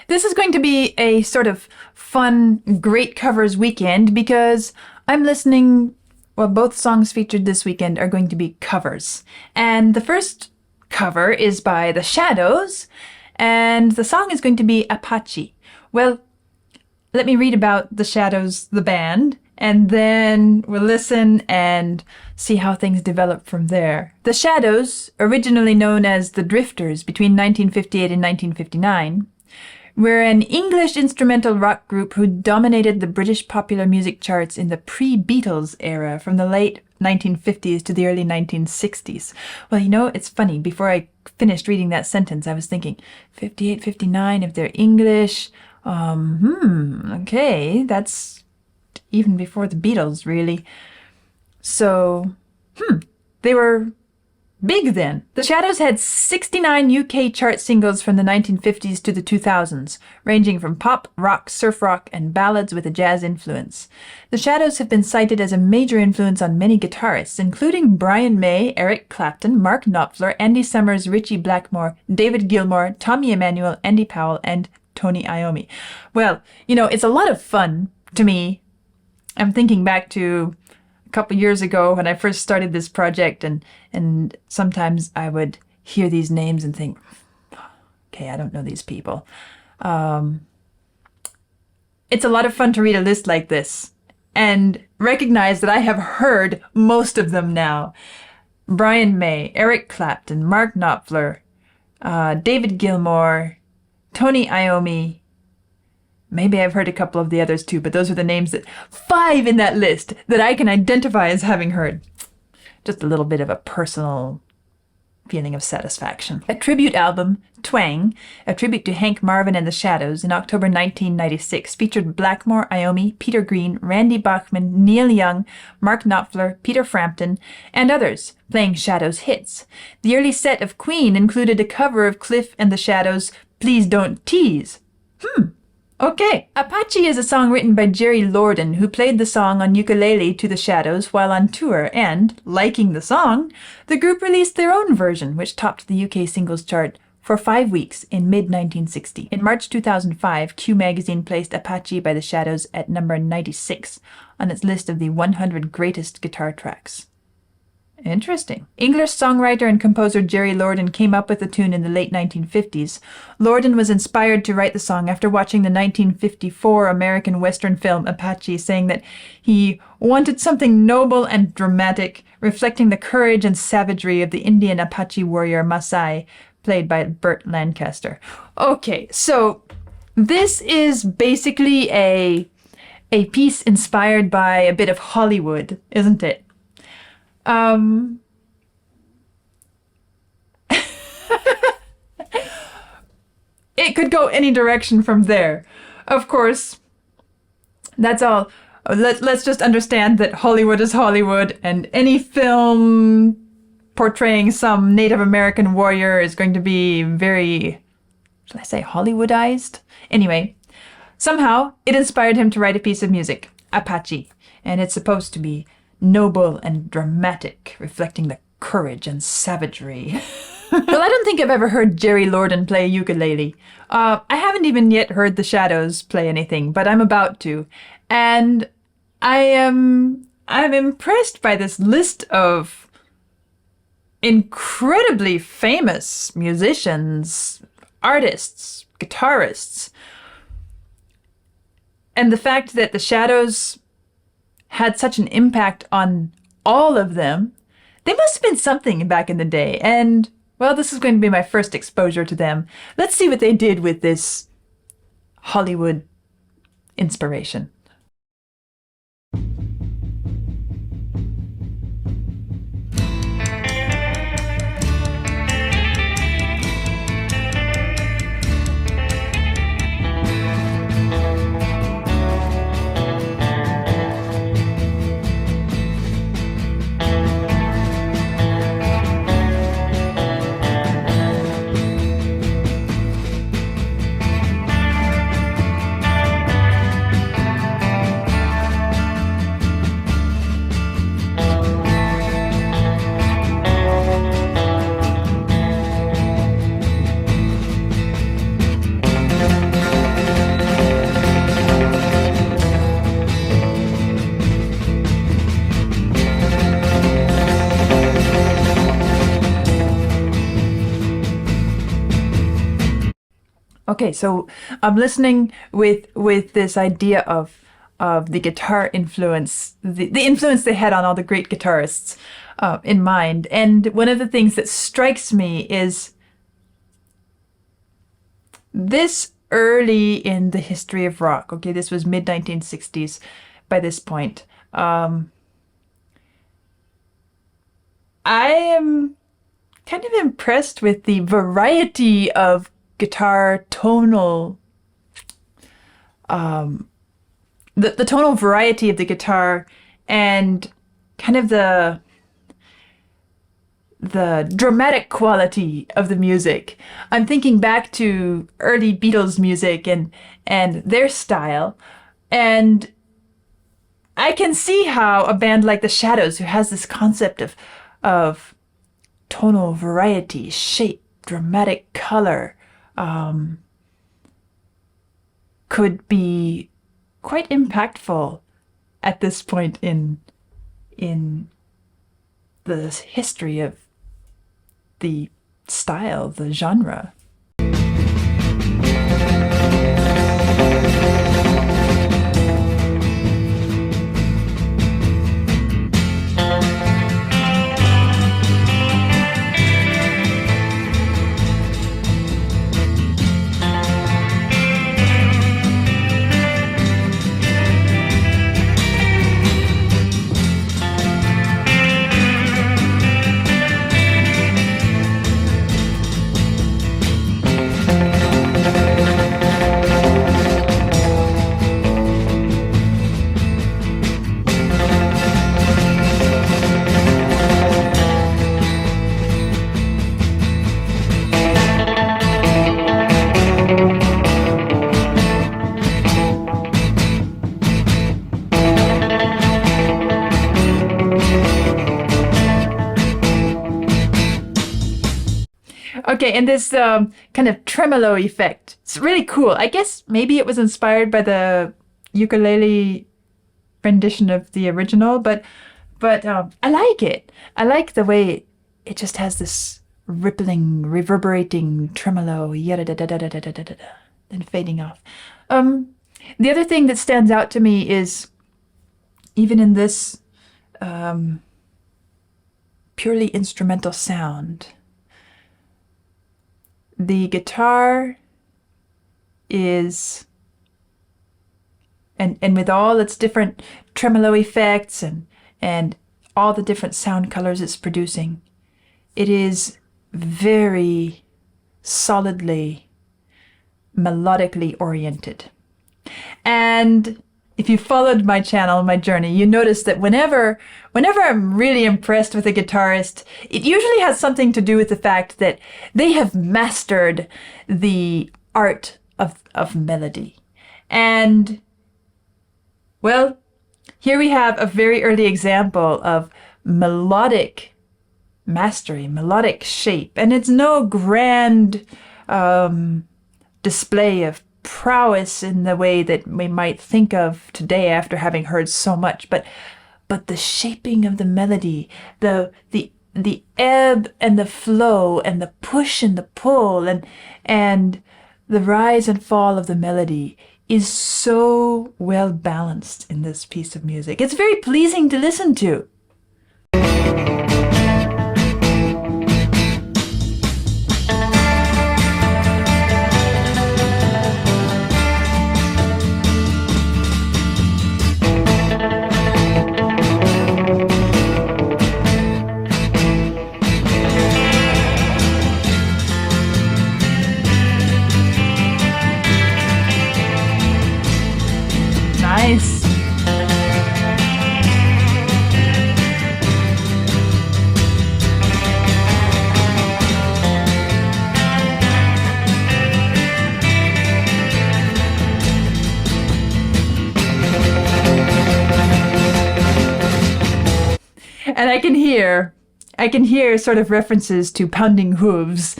This is going to be a sort of fun, great covers weekend because I'm listening. Well, both songs featured this weekend are going to be covers. And the first cover is by The Shadows, and the song is going to be Apache. Well, let me read about The Shadows, the band, and then we'll listen and see how things develop from there. The Shadows, originally known as The Drifters between 1958 and 1959, were an English instrumental rock group who dominated the British popular music charts in the pre-Beatles era from the late 1950s to the early 1960s. Well, you know, it's funny. Before I finished reading that sentence, I was thinking, 58, 59, if they're English, okay, that's even before the Beatles, really. So, they were big then. The Shadows had 69 UK chart singles from the 1950s to the 2000s, ranging from pop, rock, surf rock, and ballads with a jazz influence. The Shadows have been cited as a major influence on many guitarists, including Brian May, Eric Clapton, Mark Knopfler, Andy Summers, Ritchie Blackmore, David Gilmour, Tommy Emmanuel, Andy Powell, and Tony Iommi. Well, you know, it's a lot of fun to me. I'm thinking back to couple years ago when I first started this project, and sometimes I would hear these names and think, okay, I don't know these people. It's a lot of fun to read a list like this and recognize that I have heard most of them now. Brian May, Eric Clapton, Mark Knopfler, David Gilmour, Tony Iommi. Maybe I've heard a couple of the others too, but those are the names 5 in that list that I can identify as having heard. Just a little bit of a personal feeling of satisfaction. A tribute album, Twang, a tribute to Hank Marvin and the Shadows in October 1996, featured Blackmore, Iommi, Peter Green, Randy Bachman, Neil Young, Mark Knopfler, Peter Frampton, and others playing Shadows hits. The early set of Queen included a cover of Cliff and the Shadows' Please Don't Tease. Okay. Apache is a song written by Jerry Lorden, who played the song on ukulele to the Shadows while on tour, and, liking the song, the group released their own version, which topped the UK singles chart for 5 weeks in mid-1960. In March 2005, Q magazine placed Apache by the Shadows at number 96 on its list of the 100 greatest guitar tracks. Interesting. English songwriter and composer Jerry Lorden came up with the tune in the late 1950s. Lorden was inspired to write the song after watching the 1954 American Western film Apache, saying that he wanted something noble and dramatic, reflecting the courage and savagery of the Indian Apache warrior Masai, played by Burt Lancaster. Okay, so this is basically a piece inspired by a bit of Hollywood, isn't it? It could go any direction from there. Of course, that's all. Let's just understand that Hollywood is Hollywood, and any film portraying some Native American warrior is going to be very, shall I say, Hollywoodized? Anyway, somehow it inspired him to write a piece of music, Apache, and it's supposed to be noble and dramatic, reflecting the courage and savagery. Well, I don't think I've ever heard Jerry Lorden play ukulele. I haven't even yet heard the Shadows play anything, but I'm about to. And I'm impressed by this list of incredibly famous musicians, artists, guitarists. And the fact that the Shadows had such an impact on all of them, they must have been something back in the day. And, well, this is going to be my first exposure to them. Let's see what they did with this Hollywood inspiration. Okay, so I'm listening with this idea of the guitar influence, the influence they had on all the great guitarists in mind. And one of the things that strikes me is this early in the history of rock. Okay, this was mid 1960s by this point. I am kind of impressed with the variety of guitar tonal the tonal variety of the guitar and kind of the dramatic quality of the music. I'm thinking back to early Beatles music and their style, and I can see how a band like the Shadows, who has this concept of tonal variety, shape, dramatic color, could be quite impactful at this point in the history of the style, the genre. Okay, and this kind of tremolo effect. It's really cool. I guess maybe it was inspired by the ukulele rendition of the original, but I like it. I like the way it just has this rippling, reverberating tremolo, yada da da da da da da da da, then fading off. The other thing that stands out to me is even in this purely instrumental sound, the guitar is, and with all its different tremolo effects and all the different sound colors it's producing, it is very solidly melodically oriented. And if you followed my channel, my journey, you notice that whenever I'm really impressed with a guitarist, it usually has something to do with the fact that they have mastered the art of melody. And, well, here we have a very early example of melodic mastery, melodic shape. And it's no grand display of prowess in the way that we might think of today after having heard so much, but the shaping of the melody, the ebb and the flow and the push and the pull and the rise and fall of the melody is so well balanced in this piece of music. It's very pleasing to listen to. Nice. And I can hear sort of references to pounding hooves,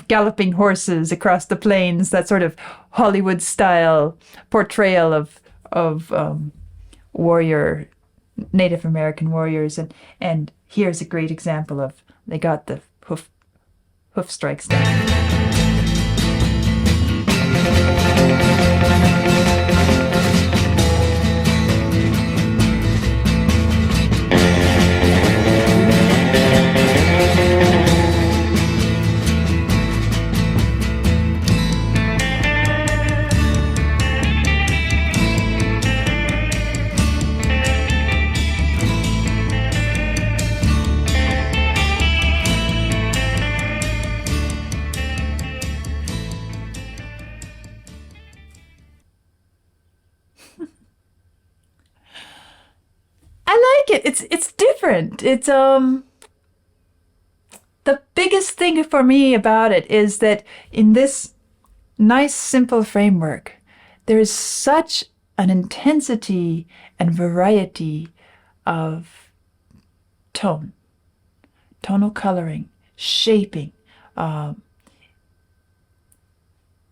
galloping horses across the plains, that sort of Hollywood style portrayal of warrior, Native American warriors, and here's a great example of they got the hoof strikes down. like it. It's different. It's the biggest thing for me about it is that in this nice simple framework, there is such an intensity and variety of tone, tonal coloring, shaping,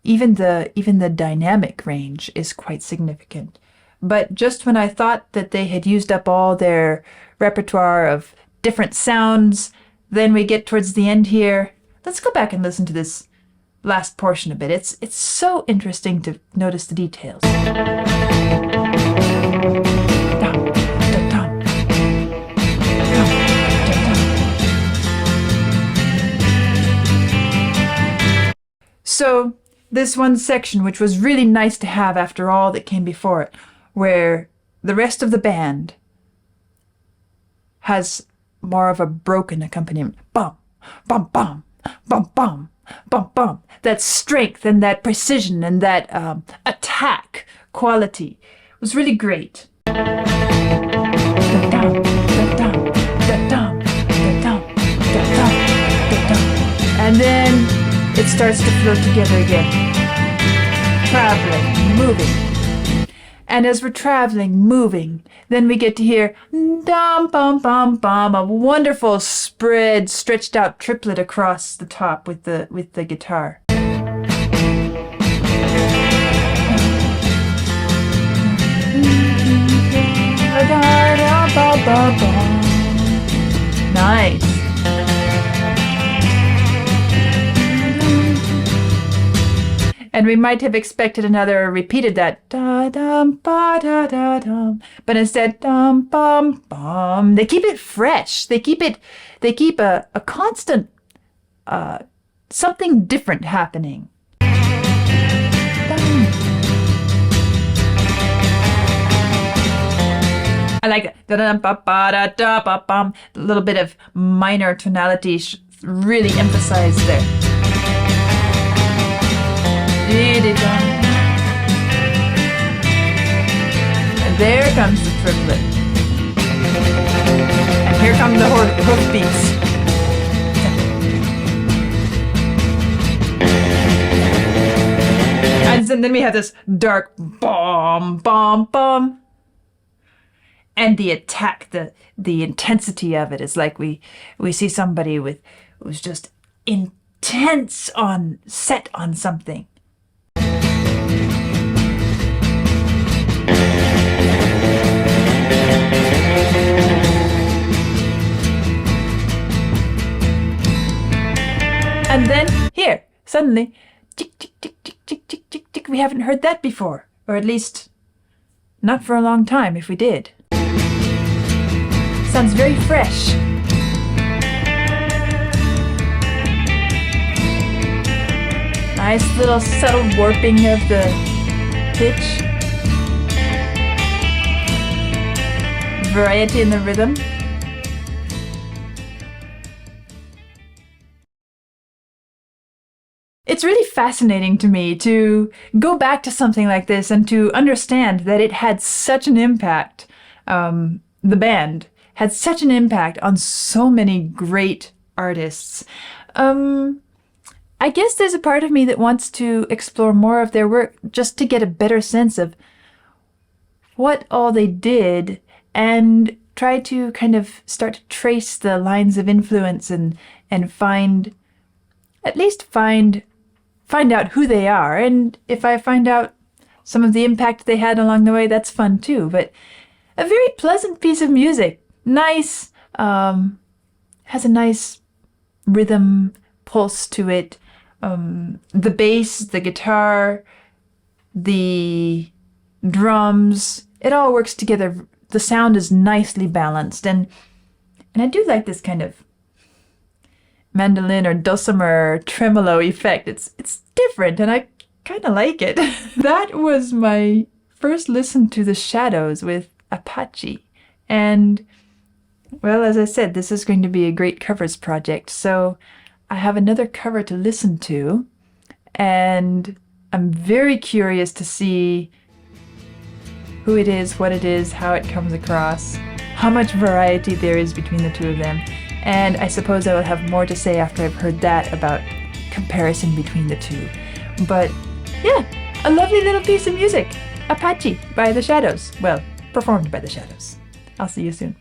even the dynamic range is quite significant. But just when I thought that they had used up all their repertoire of different sounds, then we get towards the end here. Let's go back and listen to this last portion of it. It's so interesting to notice the details. So this one section, which was really nice to have after all that came before it, where the rest of the band has more of a broken accompaniment. Bum, bum, bum, bum, bum, bum, bum. That strength and that precision and that attack quality was really great. And then it starts to flow together again. Traveling, moving. And as we're traveling, moving, then we get to hear dum bum bum bum, a wonderful spread, stretched out triplet across the top with the guitar. Nice. And we might have expected another repeated that da dum ba da da dum, but instead dum bum bum. They keep it fresh. They keep a constant something different happening. I like that. Da dum ba ba da da ba bum. A little bit of minor tonality really emphasized there. And there comes the triplet. And here come the hoof beats. And then we have this dark bomb, bomb, bomb. And the attack, the intensity of it is like we see somebody who's just intense set on something. And then here, suddenly, tick, tick, tick, tick, tick, tick, tick, tick. We haven't heard that before, or at least not for a long time if we did. Sounds very fresh. Nice little subtle warping of the pitch. Variety in the rhythm. It's really fascinating to me to go back to something like this and to understand that it had such an impact. The band had such an impact on so many great artists. I guess there's a part of me that wants to explore more of their work just to get a better sense of what all they did and try to kind of start to trace the lines of influence and find out who they are. And if I find out some of the impact they had along the way, that's fun too. But a very pleasant piece of music. Nice, has a nice rhythm pulse to it. The bass, the guitar, the drums, it all works together. The sound is nicely balanced, and I do like this kind of mandolin or dulcimer tremolo effect. It's different, and I kind of like it. That was my first listen to The Shadows with Apache, and well, as I said, this is going to be a great covers project, so I have another cover to listen to, and I'm very curious to see who it is, what it is, how it comes across, how much variety there is between the two of them. And I suppose I will have more to say after I've heard that about comparison between the two. But yeah, a lovely little piece of music. Apache by The Shadows. Well, performed by The Shadows. I'll see you soon.